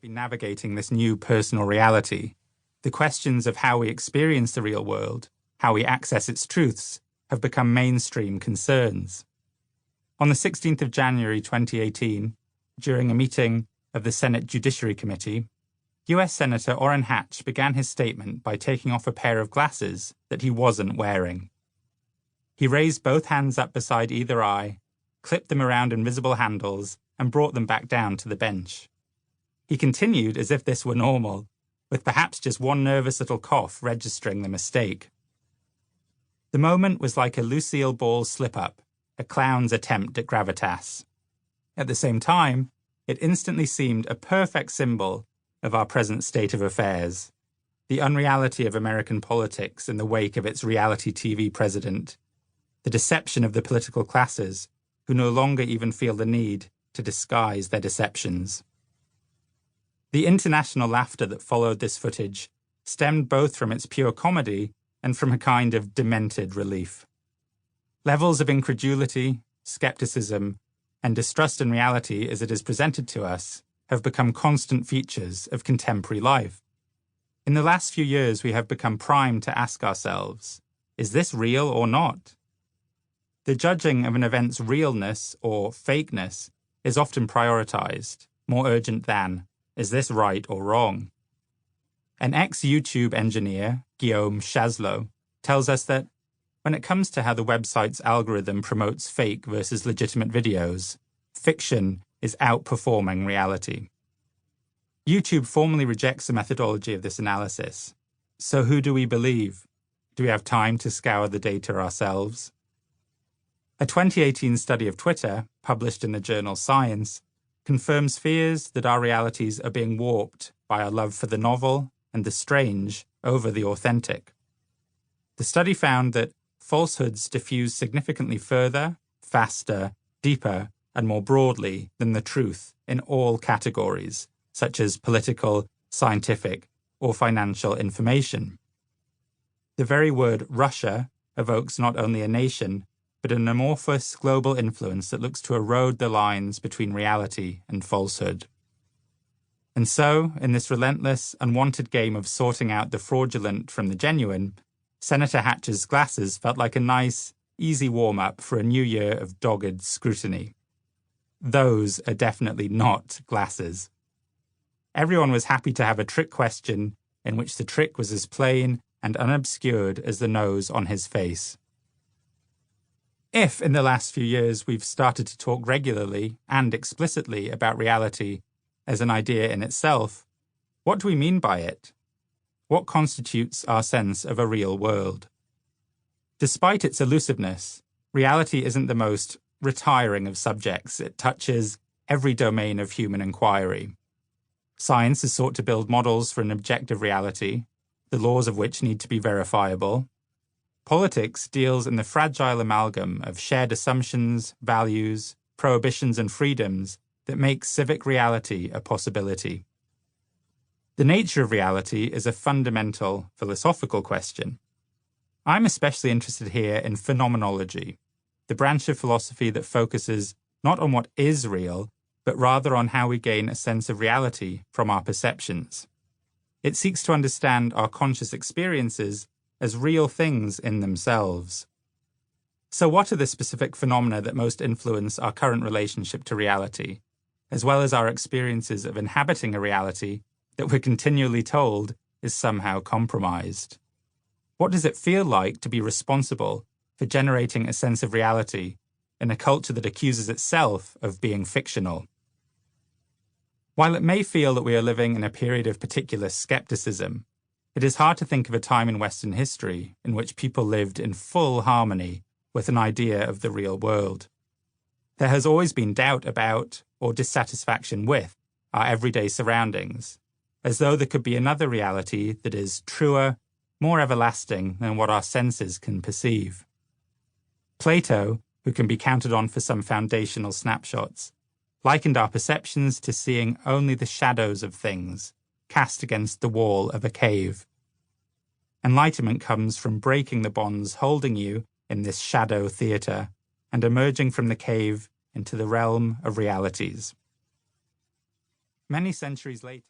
been navigating this new personal reality, the questions of how we experience the real world, how we access its truths, have become mainstream concerns. On the 16th of January 2018, during a meeting of the Senate Judiciary Committee, US Senator Orrin Hatch began his statement by taking off a pair of glasses that he wasn't wearing. He raised both hands up beside either eye, clipped them around invisible handles, and brought them back down to the bench. He continued as if this were normal, with perhaps just one nervous little cough registering the mistake. The moment was like a Lucille Ball slip-up, a clown's attempt at gravitas. At the same time, it instantly seemed a perfect symbol of our present state of affairs, the unreality of American politics in the wake of its reality TV president, the deception of the political classes, who no longer even feel the need to disguise their deceptions. The international laughter that followed this footage stemmed both from its pure comedy and from a kind of demented relief. Levels of incredulity, skepticism, and distrust in reality as it is presented to us have become constant features of contemporary life. In the last few years, we have become primed to ask ourselves, is this real or not? The judging of an event's realness or fakeness is often prioritized, more urgent than, is this right or wrong? An ex-YouTube engineer, Guillaume Chasleau, tells us that when it comes to how the website's algorithm promotes fake versus legitimate videos, fiction is outperforming reality. YouTube formally rejects the methodology of this analysis. So who do we believe? Do we have time to scour the data ourselves? A 2018 study of Twitter, published in the journal Science, confirms fears that our realities are being warped by our love for the novel and the strange over the authentic. The study found that falsehoods diffuse significantly further, faster, deeper, and more broadly than the truth in all categories, such as political, scientific, or financial information. The very word Russia evokes not only a nation, but an amorphous global influence that looks to erode the lines between reality and falsehood. And so, in this relentless, unwanted game of sorting out the fraudulent from the genuine, Senator Hatch's glasses felt like a nice, easy warm-up for a new year of dogged scrutiny. Those are definitely not glasses. Everyone was happy to have a trick question in which the trick was as plain and unobscured as the nose on his face. If in the last few years we've started to talk regularly and explicitly about reality as an idea in itself, what do we mean by it? What constitutes our sense of a real world? Despite its elusiveness, reality isn't the most retiring of subjects. It touches every domain of human inquiry. Science has sought to build models for an objective reality, the laws of which need to be verifiable. Politics deals in the fragile amalgam of shared assumptions, values, prohibitions, and freedoms that make civic reality a possibility. The nature of reality is a fundamental philosophical question. I'm especially interested here in phenomenology, the branch of philosophy that focuses not on what is real, but rather on how we gain a sense of reality from our perceptions. It seeks to understand our conscious experiences as real things in themselves. So what are the specific phenomena that most influence our current relationship to reality, as well as our experiences of inhabiting a reality that we're continually told is somehow compromised? What does it feel like to be responsible for generating a sense of reality in a culture that accuses itself of being fictional? While it may feel that we are living in a period of particular skepticism, it is hard to think of a time in Western history in which people lived in full harmony with an idea of the real world. There has always been doubt about, or dissatisfaction with, our everyday surroundings, as though there could be another reality that is truer, more everlasting than what our senses can perceive. Plato, who can be counted on for some foundational snapshots, likened our perceptions to seeing only the shadows of things cast against the wall of a cave. Enlightenment comes from breaking the bonds holding you in this shadow theatre and emerging from the cave into the realm of realities. Many centuries later,